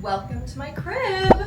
Welcome to my crib.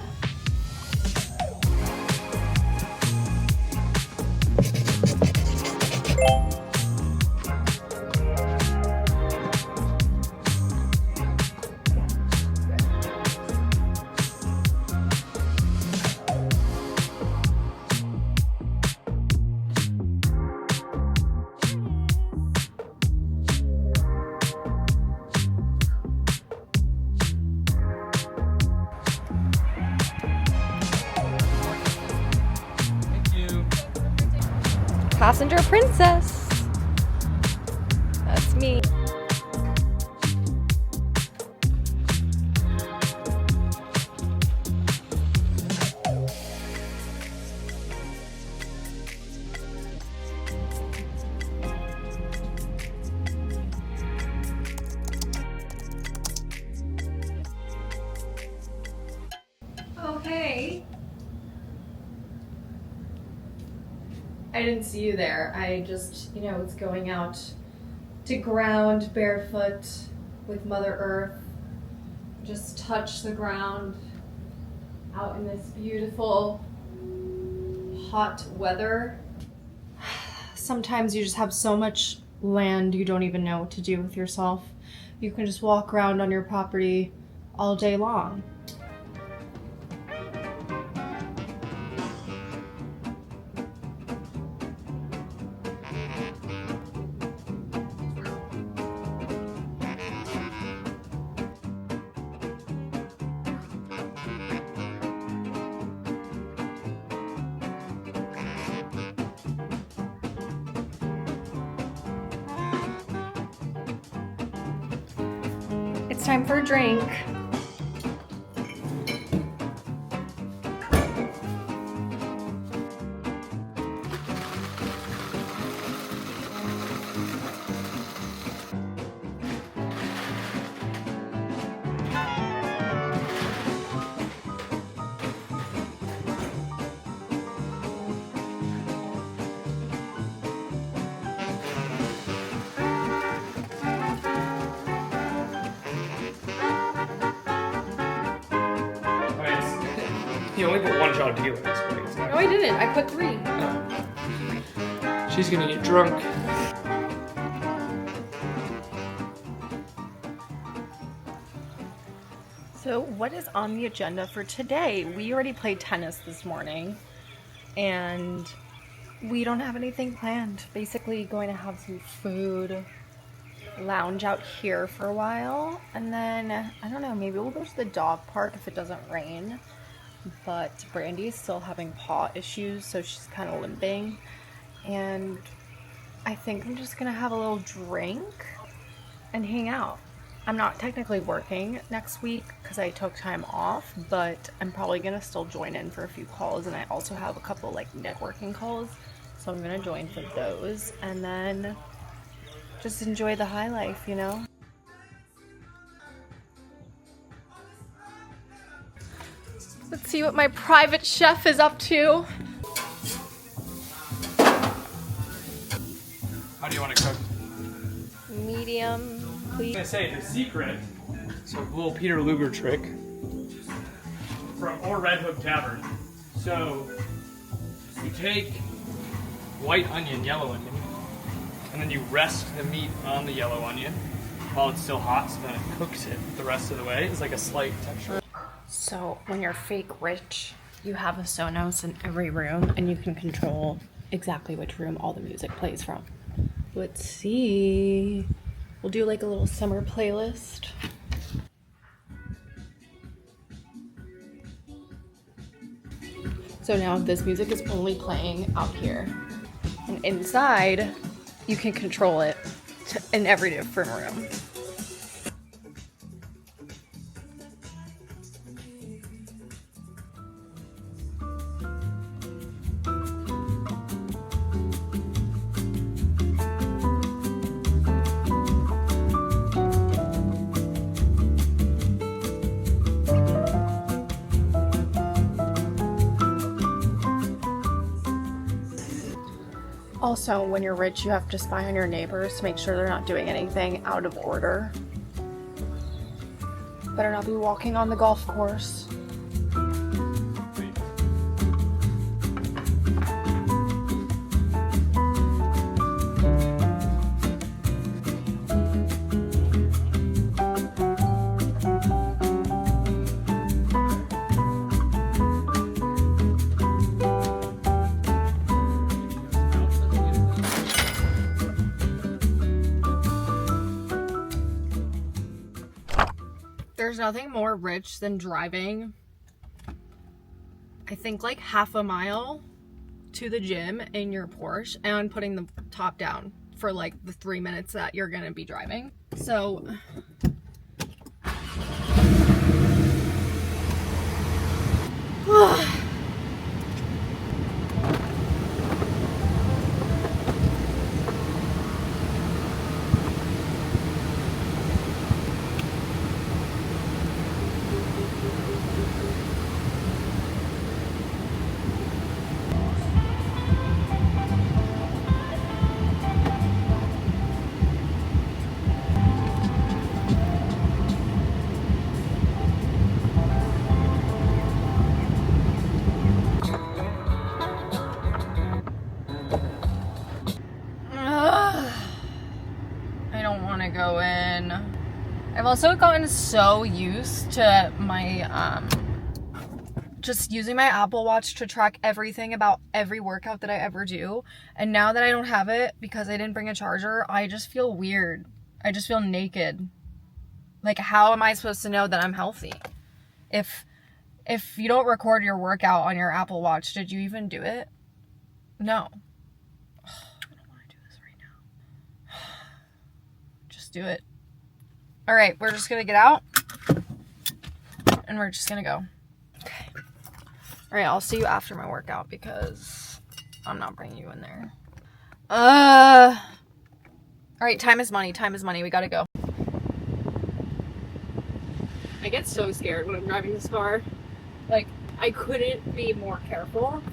Passenger princess. That's me. Okay. I didn't see you there. I just, was going out to ground barefoot with Mother Earth. Just touch the ground out in this beautiful, hot weather. Sometimes you just have so much land you don't even know what to do with yourself. You can just walk around on your property all day long. It's time for a drink. You only put one shot of tequila in this place. No, I didn't. I put 3. Oh. She's gonna get drunk. So what is on the agenda for today? We already played tennis this morning and we don't have anything planned. Basically going to have some food, lounge out here for a while, and then, I don't know, maybe we'll go to the dog park if it doesn't rain. But Brandy is still having paw issues, so she's kind of limping. And I think I'm just gonna have a little drink and hang out. I'm not technically working next week because I took time off, but I'm probably gonna still join in for a few calls, and I also have a couple networking calls, so I'm gonna join for those and then just enjoy the high life, Let's see what my private chef is up to. How do you want to cook? Medium, please. I'm gonna say the secret. So a little Peter Luger trick from Red Hook Tavern. So you take white onion, yellow onion, and then you rest the meat on the yellow onion while it's still hot, so then it cooks it the rest of the way. It's like a slight texture. So when you're fake rich, you have a Sonos in every room and you can control exactly which room all the music plays from. Let's see. We'll do a little summer playlist. So now this music is only playing out here. And inside, you can control it in every different room. Also, when you're rich, you have to spy on your neighbors to make sure they're not doing anything out of order. Better not be walking on the golf course. There's nothing more rich than driving, I think, like half a mile to the gym in your Porsche and putting the top down for like the 3 minutes that you're gonna be driving. So go in. I've also gotten so used to my just using my Apple Watch to track everything about every workout that I ever do, and now that I don't have it because I didn't bring a charger, I just feel weird. I just feel naked. Like, how am I supposed to know that I'm healthy if you don't record your workout on your Apple Watch? Did you even do it? No. Do it. All right, we're just gonna get out and we're just gonna go. Okay. All right, I'll see you after my workout because I'm not bringing you in there. All right, time is money. Time is money. We gotta go. I get so scared when I'm driving this car. Like, I couldn't be more careful,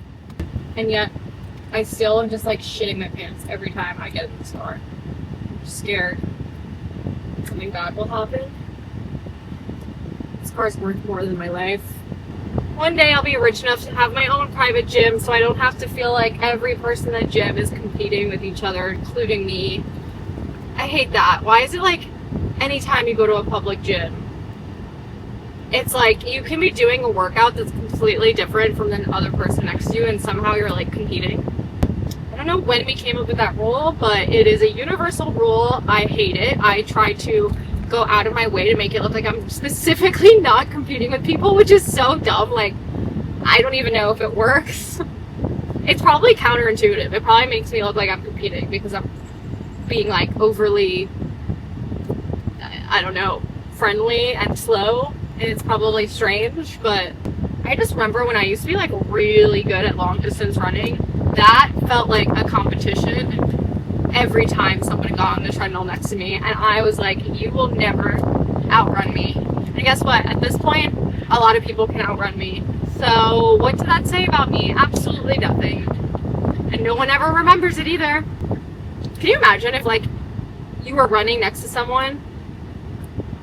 and yet I still am just like shitting my pants every time I get in this car. I'm scared something bad will happen. This car's worth more than my life. One day I'll be rich enough to have my own private gym so I don't have to feel like every person at gym is competing with each other, including me. I hate that. Why is it like anytime you go to a public gym, it's like you can be doing a workout that's completely different from the other person next to you and somehow you're like competing? I don't know when we came up with that rule, but it is a universal rule. I hate it. I try to go out of my way to make it look like I'm specifically not competing with people, which is so dumb. Like, I don't even know if it works. It's probably counterintuitive. It probably makes me look like I'm competing because I'm being like overly, I don't know, friendly and slow. And it's probably strange, but I just remember when I used to be like really good at long distance running, that felt like a competition every time somebody got on the treadmill next to me, and I was like, you will never outrun me. And guess what? At this point, a lot of people can outrun me. So what did that say about me? Absolutely nothing. And no one ever remembers it either. Can you imagine if like you were running next to someone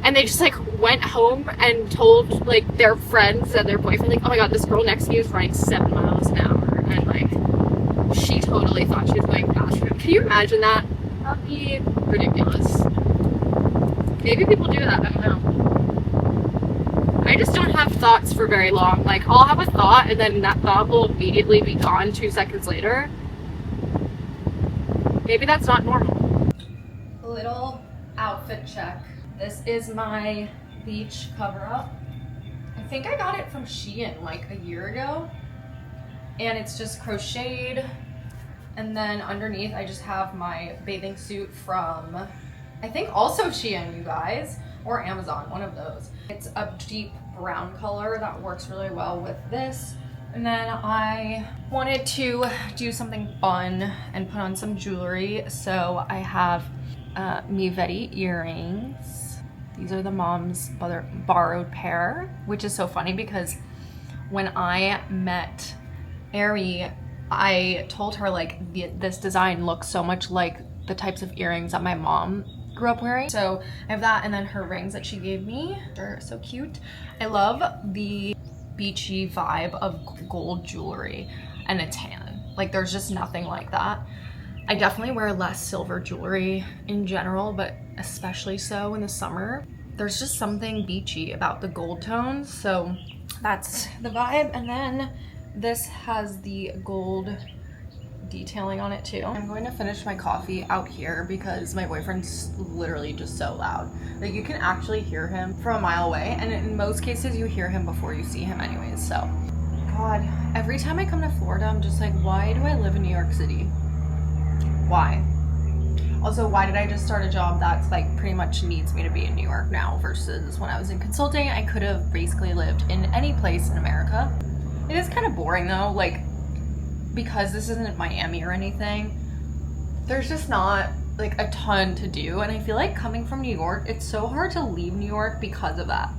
and they just like went home and told like their friends and their boyfriend, like, oh my god, this girl next to me is running 7 miles an hour, and like she totally thought she was going faster. Can you imagine that? That'd be ridiculous. Maybe people do that, I don't know. I just don't have thoughts for very long. Like, I'll have a thought and then that thought will immediately be gone 2 seconds later. Maybe that's not normal. A little outfit check. This is my beach cover-up. I think I got it from Shein like a year ago. And it's just crocheted, and then underneath I just have my bathing suit from, I think also Shein, you guys, or Amazon, one of those. It's a deep brown color that works really well with this. And then I wanted to do something fun and put on some jewelry, so I have Mivetti earrings. These are the mom's borrowed pair, which is so funny because when I met Ari, I told her like this design looks so much like the types of earrings that my mom grew up wearing. So I have that, and then her rings that she gave me. They're so cute. I love the beachy vibe of gold jewelry and a tan. Like there's just nothing like that. I definitely wear less silver jewelry in general, but especially so in the summer. There's just something beachy about the gold tones, so that's the vibe. And then this has the gold detailing on it too. I'm going to finish my coffee out here because my boyfriend's literally just so loud. Like you can actually hear him from a mile away, and in most cases you hear him before you see him anyways. So God, every time I come to Florida I'm just like, why do I live in New York City? Why? Also, why did I just start a job that's like pretty much needs me to be in New York now versus when I was in consulting? I could have basically lived in any place in America. It is kind of boring though, like because this isn't Miami or anything, there's just not like a ton to do. And I feel like coming from New York, it's so hard to leave New York because of that.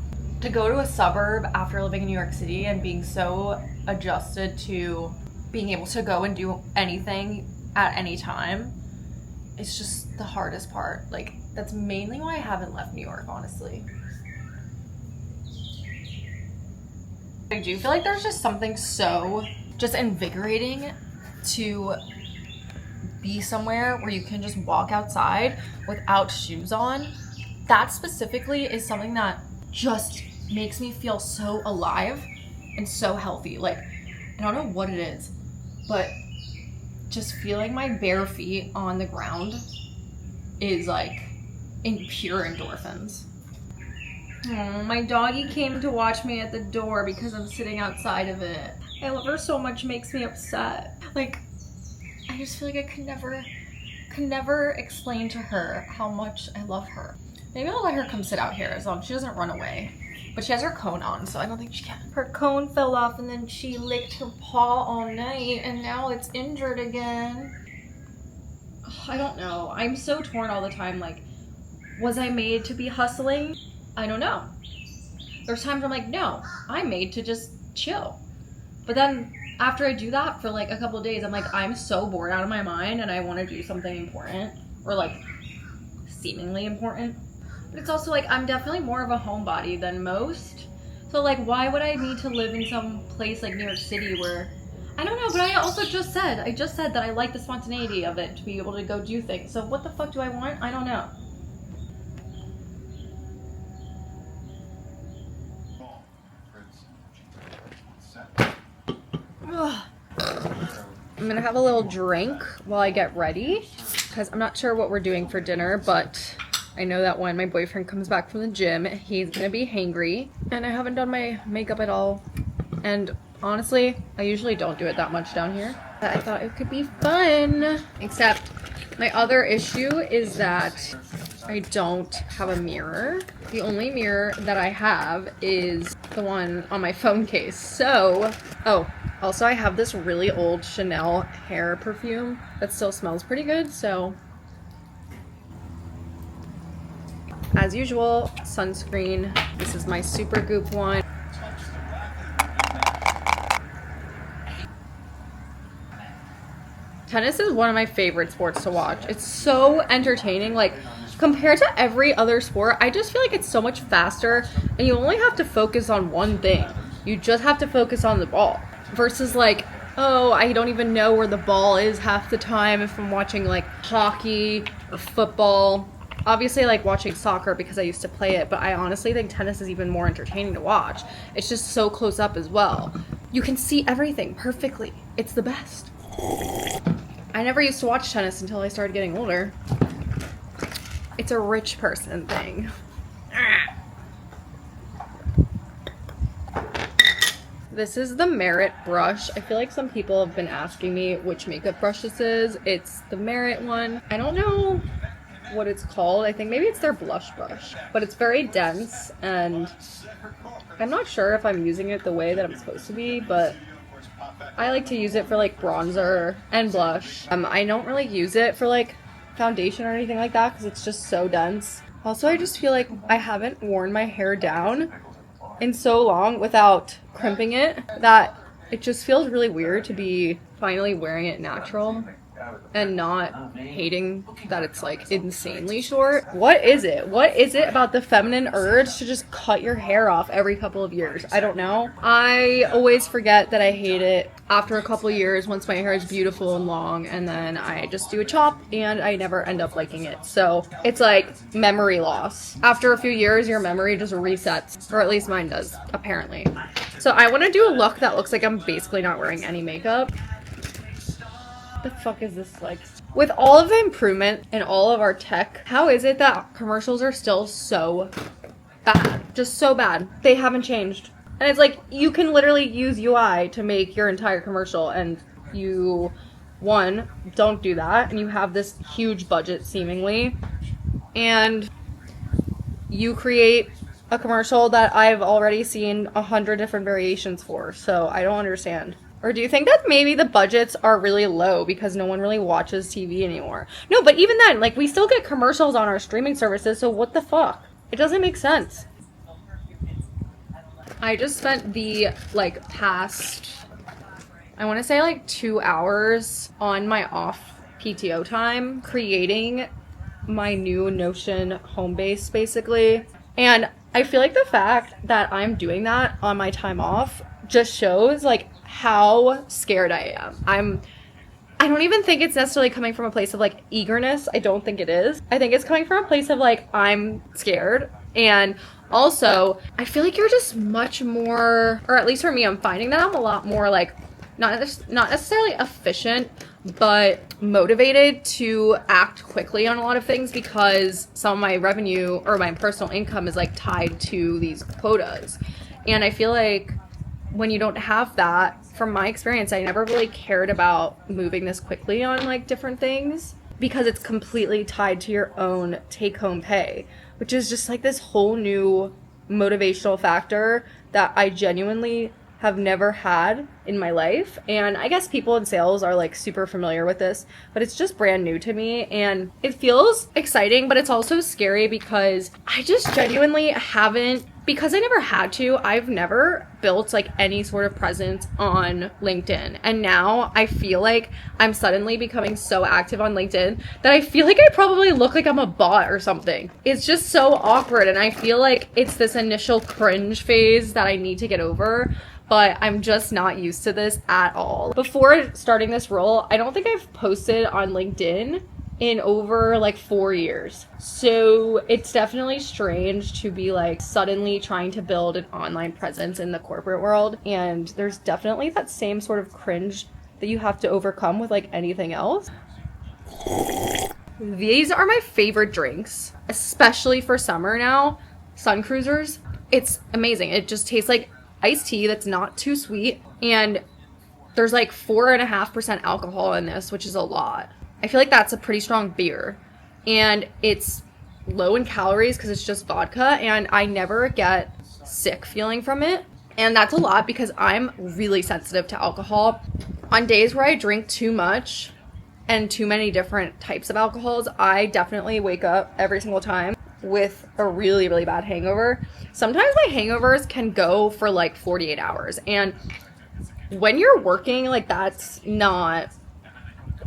To go to a suburb after living in New York City and being so adjusted to being able to go and do anything at any time, it's just the hardest part. Like that's mainly why I haven't left New York, honestly. I do feel like there's just something so just invigorating to be somewhere where you can just walk outside without shoes on. That specifically is something that just makes me feel so alive and so healthy. Like I don't know what it is, but just feeling my bare feet on the ground is like in pure endorphins. Oh, my doggy came to watch me at the door because I'm sitting outside of it. I love her so much, it makes me upset. Like, I just feel like I could never explain to her how much I love her. Maybe I'll let her come sit out here as long as she doesn't run away. But she has her cone on, so I don't think she can. Her cone fell off and then she licked her paw all night and now it's injured again. Ugh, I don't know. I'm so torn all the time. Like, was I made to be hustling? I don't know. There's times I'm like, no, I'm made to just chill. But then after I do that for like a couple of days, I'm like, I'm so bored out of my mind and I want to do something important or like seemingly important. But it's also like, I'm definitely more of a homebody than most. So like, why would I need to live in some place like New York City where, I don't know, but I just said that I like the spontaneity of it to be able to go do things. So what the fuck do I want? I don't know. I'm gonna have a little drink while I get ready because I'm not sure what we're doing for dinner, but I know that when my boyfriend comes back from the gym, he's gonna be hangry. And I haven't done my makeup at all. And honestly, I usually don't do it that much down here. But I thought it could be fun. Except my other issue is that I don't have a mirror. The only mirror that I have is the one on my phone case. So, also I have this really old Chanel hair perfume that still smells pretty good, so as usual, sunscreen. This is my Supergoop one. Tennis is one of my favorite sports to watch. It's so entertaining. Like, compared to every other sport, I just feel like it's so much faster and you only have to focus on one thing. You just have to focus on the ball. Versus like, oh, I don't even know where the ball is half the time if I'm watching like hockey or football. Obviously I like watching soccer because I used to play it, but I honestly think tennis is even more entertaining to watch. It's just so close up as well. You can see everything perfectly. It's the best. I never used to watch tennis until I started getting older. It's a rich person thing. This is the Merit brush. I feel like some people have been asking me which makeup brush this is. It's the Merit one. I don't know what it's called. I think maybe it's their blush brush, but it's very dense and I'm not sure if I'm using it the way that I'm supposed to be, but I like to use it for like bronzer and blush. I don't really use it for like foundation or anything like that because it's just so dense. Also, I just feel like I haven't worn my hair down in so long without crimping it that it just feels really weird to be finally wearing it natural. and not hating that it's like insanely short. What is it? What is it about the feminine urge to just cut your hair off every couple of years? I don't know. I always forget that I hate it after a couple of years once my hair is beautiful and long, and then I just do a chop and I never end up liking it. So it's like memory loss. After a few years, your memory just resets, or at least mine does, apparently. So I want to do a look that looks like I'm basically not wearing any makeup. The fuck is this like? With all of the improvement in all of our tech, how is it that commercials are still so bad? Just so bad. They haven't changed. And it's like, you can literally use UI to make your entire commercial, and you, one, don't do that, and you have this huge budget seemingly, and you create a commercial that I've already seen 100 different variations for, so I don't understand. Or do you think that maybe the budgets are really low because no one really watches TV anymore? No, but even then, like, we still get commercials on our streaming services, so what the fuck? It doesn't make sense. I just spent the, like, past, I want to say, like, 2 hours on my off PTO time creating my new Notion home base, basically. And I feel like the fact that I'm doing that on my time off just shows, like, how scared I am. I don't even think it's necessarily coming from a place of, like, eagerness. I don't think it is. I think it's coming from a place of, like, I'm scared. And also, I feel like you're just much more, or at least for me, I'm finding that I'm a lot more, like, not necessarily efficient, but motivated to act quickly on a lot of things because some of my revenue or my personal income is, like, tied to these quotas. And I feel like when you don't have that, from my experience, I never really cared about moving this quickly on, like, different things because it's completely tied to your own take-home pay, which is just, like, this whole new motivational factor that I genuinely have never had in my life. And I guess people in sales are, like, super familiar with this, but it's just brand new to me, and it feels exciting, but it's also scary because I just genuinely haven't, because I never had to, I've never built, like, any sort of presence on LinkedIn. And now I feel like I'm suddenly becoming so active on LinkedIn that I feel like I probably look like I'm a bot or something. It's just so awkward, and I feel like it's this initial cringe phase that I need to get over, but I'm just not used to this at all. Before starting this role, I don't think I've posted on LinkedIn in over, like, 4 years. So it's definitely strange to be, like, suddenly trying to build an online presence in the corporate world. And there's definitely that same sort of cringe that you have to overcome with, like, anything else. These are my favorite drinks, especially for summer now. Sun Cruisers. It's amazing. It just tastes like iced tea that's not too sweet, and there's like 4.5% alcohol in this, which is a lot. I feel like that's a pretty strong beer, and it's low in calories because it's just vodka, and I never get sick feeling from it, and that's a lot because I'm really sensitive to alcohol. On days where I drink too much and too many different types of alcohols, I definitely wake up every single time with a really, really bad hangover. Sometimes my hangovers can go for like 48 hours. And when you're working, like, that's not,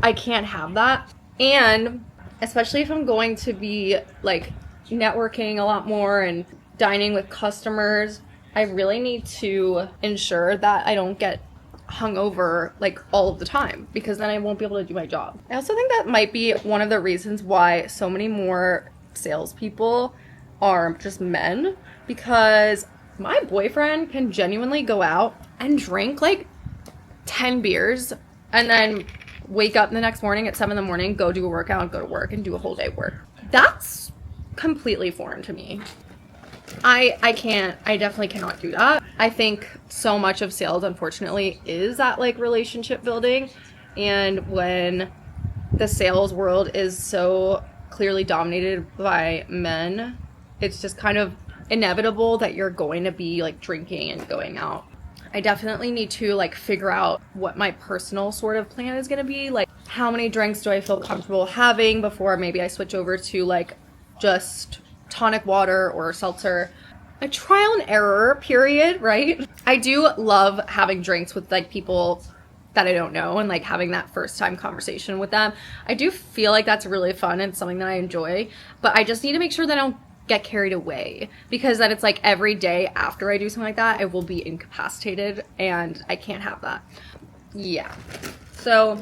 I can't have that. And especially if I'm going to be, like, networking a lot more and dining with customers, I really need to ensure that I don't get hungover, like, all of the time, because then I won't be able to do my job. I also think that might be one of the reasons why so many more salespeople are just men, because my boyfriend can genuinely go out and drink like 10 beers and then wake up the next morning at 7 in the morning, go do a workout, and go to work and do a whole day work. That's completely foreign to me. I definitely cannot do that. I think so much of sales, unfortunately, is that, like, relationship building, and when the sales world is so clearly dominated by men, it's just kind of inevitable that you're going to be, like, drinking and going out. I definitely need to, like, figure out what my personal sort of plan is going to be. Like, how many drinks do I feel comfortable having before maybe I switch over to, like, just tonic water or seltzer. A trial and error period, right? I do love having drinks with, like, people that I don't know and like having that first time conversation with them. I do feel like that's really fun and something that I enjoy, but I just need to make sure that I don't get carried away, because then it's like every day after I do something like that, I will be incapacitated and I can't have that. Yeah. So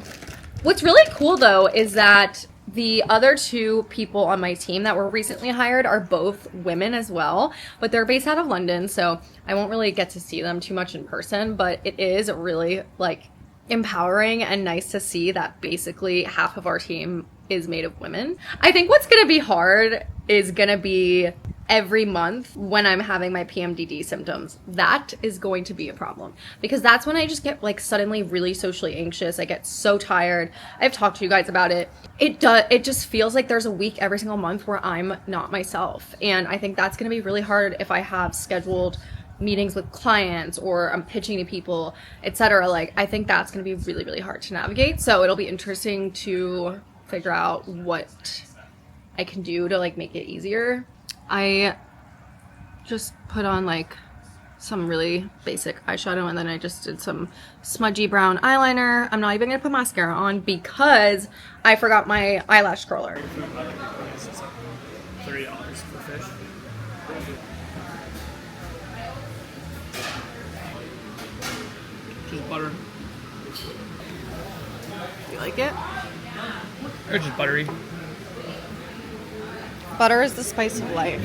what's really cool though is that the other 2 people on my team that were recently hired are both women as well, but they're based out of London, so I won't really get to see them too much in person, but it is really like empowering and nice to see that basically half of our team is made of women. I think what's gonna be hard is gonna be every month when I'm having my PMDD symptoms. That is going to be a problem, because that's when I just get like suddenly really socially anxious. I get so tired. I've talked to you guys about it. It just feels like there's a week every single month where I'm not myself. And I think that's gonna be really hard if I have scheduled meetings with clients or I'm pitching to people, etc. Like, I think that's gonna be really, really hard to navigate. So it'll be interesting to figure out what I can do to like make it easier. I just put on like some really basic eyeshadow, and then I just did some smudgy brown eyeliner. I'm not even gonna put mascara on because I forgot my eyelash curler. $30 for fish. Just butter. You like it? It's just buttery. Butter is the spice of life.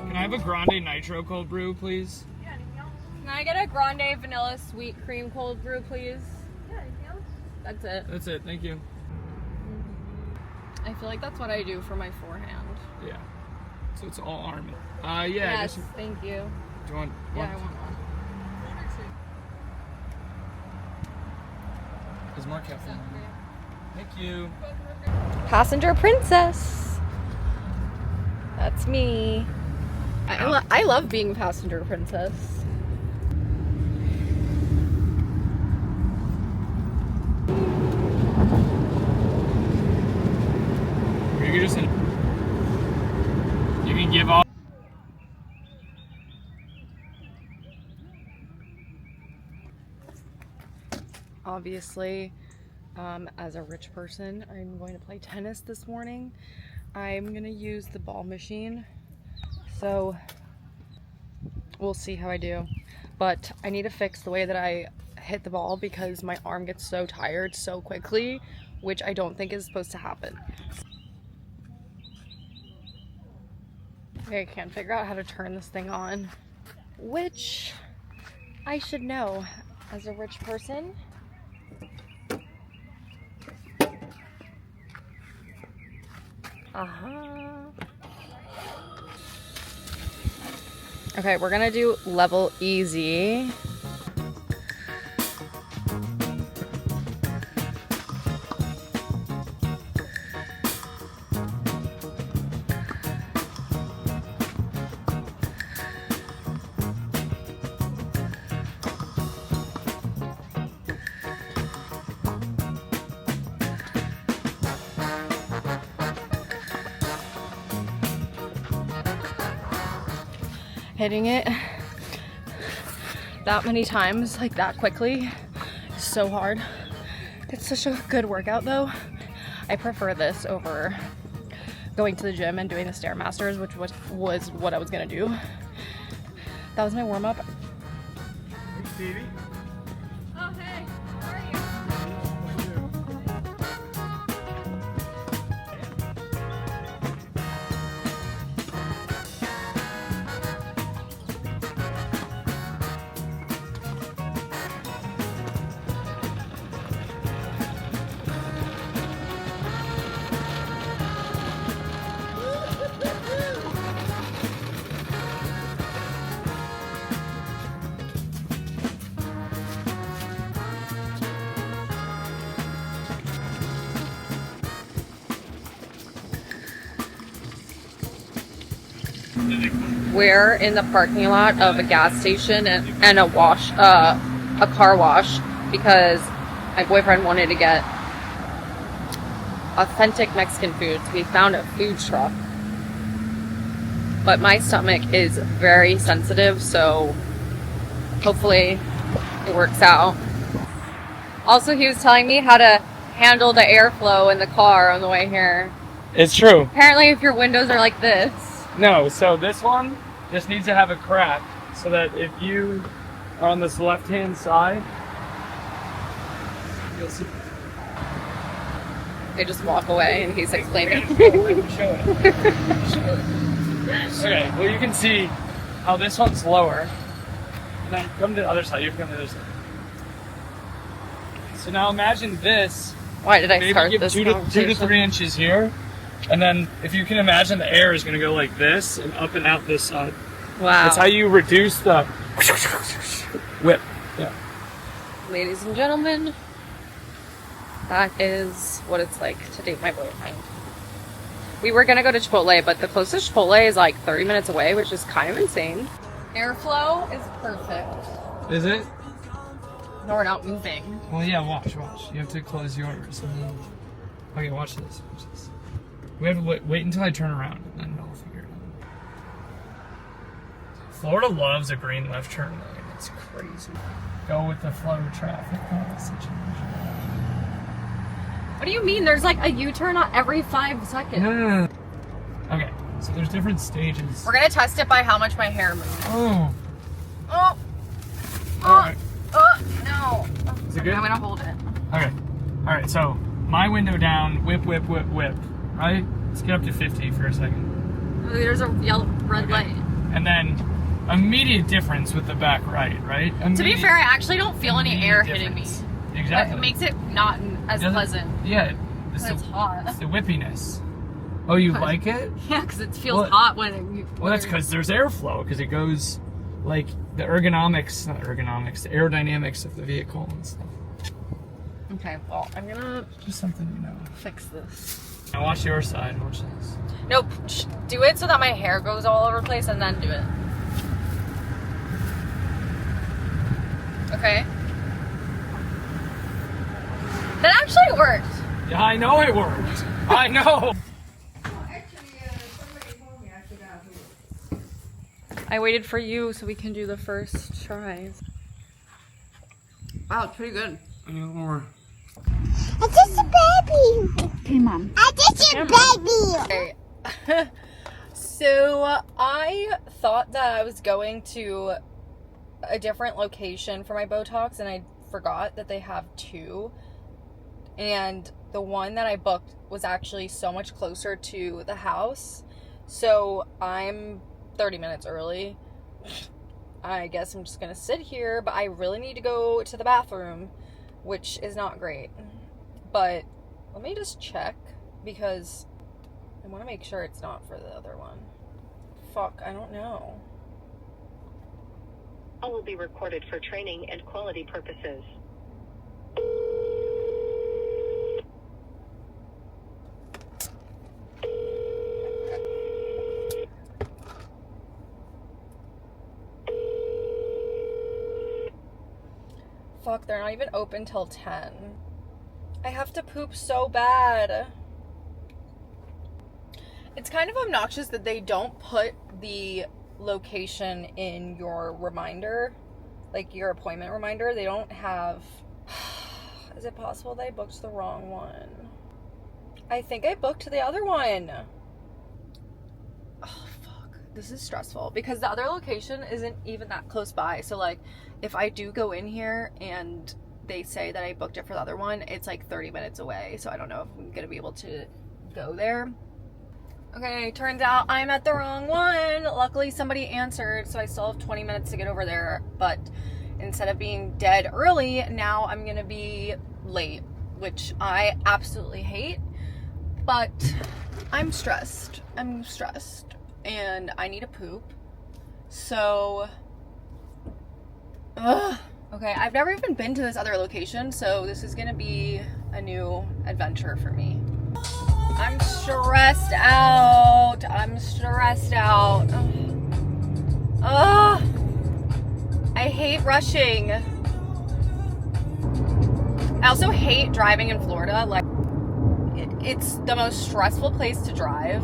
Can I have a grande nitro cold brew, please? Yeah, anything else? Can I get a grande vanilla sweet cream cold brew, please? Yeah, anything else? That's it. That's it, thank you. I feel like that's what I do for my forehand. Yeah. So it's all arm. Yeah. Yes, Just, thank you. do you want Yeah, one? I want one. Is more caffeine? Thank you. Passenger princess. That's me. I love being passenger princess. You can just you can give off. Obviously, as a rich person, I'm going to play tennis this morning. I'm gonna use the ball machine, so we'll see how I do. But I need to fix the way that I hit the ball because my arm gets so tired so quickly, which I don't think is supposed to happen. I can't figure out how to turn this thing on, which I should know as a rich person. Okay, we're gonna do level easy. Hitting it that many times, like that quickly, is so hard. It's such a good workout though. I prefer this over going to the gym and doing the Stairmasters, which was what I was gonna do. That was my warm-up. Hey, Stevie. Oh, hey. How are you? We're in the parking lot of a gas station and a car wash because my boyfriend wanted to get authentic Mexican food. So we found a food truck. But my stomach is very sensitive, so hopefully it works out. Also, he was telling me how to handle the airflow in the car on the way here. It's true. Apparently, if your windows are like this. No, so this one just needs to have a crack so that if you are on this left-hand side, you'll see. They just walk away and he's explaining. Show it. Okay, well you can see how this one's lower. And then come to the other side, you have to come to the other side. So now imagine this. Why did I maybe start give this 2 to 3 inches here. And then if you can imagine the air is going to go like this and up and out this side. Wow. That's how you reduce the whip. Yeah. Ladies and gentlemen, that is what it's like to date my boyfriend. We were gonna go to Chipotle, but the closest Chipotle is like 30 minutes away, which is kind of insane. Airflow is perfect. Is it? No, we're not moving. Well, yeah, watch. You have to close yours. Okay, watch this. We have to wait until I turn around, and then we'll figure it out. Florida loves a green left turn lane. It's crazy. Go with the flow of traffic kind of situation. What do you mean? There's like a U-turn on every 5 seconds. No. Okay, so there's different stages. We're gonna test it by how much my hair moves. Oh. Oh. Alright. No. Is it good? I'm gonna hold it. Okay. Alright, so my window down, whip. Right? Let's get up to 50 for a second. There's a red light. And then immediate difference with the back right? To be fair, I actually don't feel any air hitting me. Exactly. It makes it not as pleasant. Yeah. It's hot. It's the whippiness. Oh, you like it? Yeah, because it feels hot when Well, that's because there's airflow, because it goes, like, the aerodynamics of the vehicle and stuff. Okay, well, I'm gonna Just something you know. fix this. Now watch your side, watch this. Nope, do it so that my hair goes all over the place and then do it. Okay. That actually worked. Yeah, I know it worked. I know. I waited for you so we can do the first try. Wow, it's pretty good. I need a little more. It's just a baby. Okay, Mom. It's just a baby. Okay. So I thought that I was going to a different location for my Botox, and I forgot that they have 2. And the one that I booked was actually so much closer to the house. So I'm 30 minutes early. I guess I'm just gonna sit here, but I really need to go to the bathroom, which is not great. But let me just check, because I want to make sure it's not for the other one. Fuck, I don't know. All will be recorded for training and quality purposes. Fuck, they're not even open till 10. I have to poop so bad. It's kind of obnoxious that they don't put the location in your reminder, like your appointment reminder. They don't have... Is it possible that I booked the wrong one? I think I booked the other one. Oh, fuck. This is stressful because the other location isn't even that close by. So, like, if I do go in here and they say that I booked it for the other one, it's like 30 minutes away. So I don't know if I'm going to be able to go there. Okay, turns out I'm at the wrong one. Luckily, somebody answered, so I still have 20 minutes to get over there. But instead of being dead early, now I'm going to be late, which I absolutely hate. But I'm stressed. And I need to poop. So... Ugh. Okay, I've never even been to this other location, so this is gonna be a new adventure for me. I'm stressed out. Ugh. Ugh. I hate rushing. I also hate driving in Florida. Like, it's the most stressful place to drive.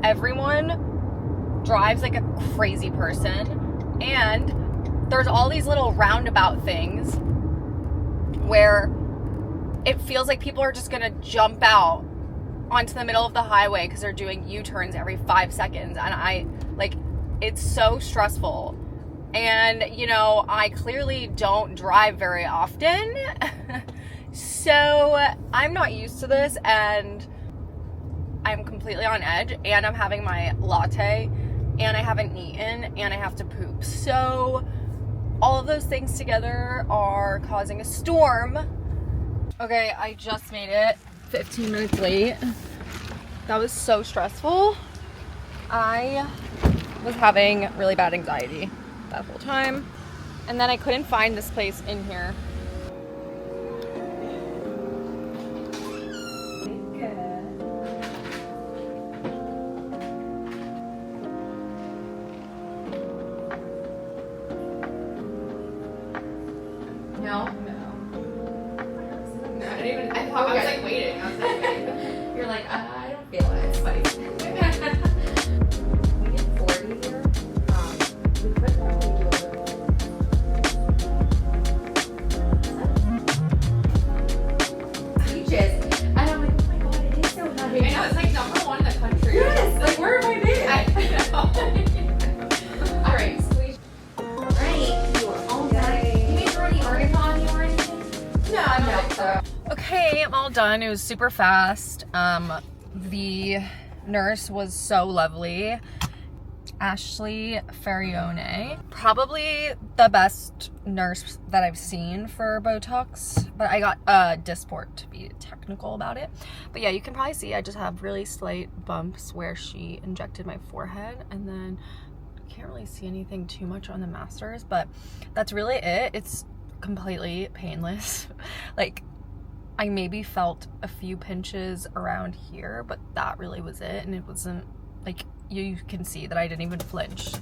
Everyone drives like a crazy person. And there's all these little roundabout things where it feels like people are just gonna jump out onto the middle of the highway because they're doing U-turns every 5 seconds. And it's so stressful. And, you know, I clearly don't drive very often. So I'm not used to this, and I'm completely on edge, and I'm having my latte, and I haven't eaten, and I have to poop. So all of those things together are causing a storm. Okay, I just made it 15 minutes late. That was so stressful. I was having really bad anxiety that whole time. And then I couldn't find this place in here. No. I didn't even. I thought I was like waiting. I was like waiting. You're like, I don't feel it. It's fine. We did 40 here. We could probably do beaches, and I'm like, oh my god, it is so nice. I know, it's like #1 in the country. Yes. Like, where am I being? I know. All right, squeeze. All right, you are all done. You made any article on you or anything? No, I don't think so. Okay, I'm all done. It was super fast. The nurse was so lovely. Ashley Farione. Probably the best nurse that I've seen for Botox, but I got Dysport to be technical about it. But yeah, you can probably see I just have really slight bumps where she injected my forehead, and then I can't really see anything too much on the masters, but that's really it. It's completely painless. Like, I maybe felt a few pinches around here, but that really was it, and it wasn't like, you can see that I didn't even flinch.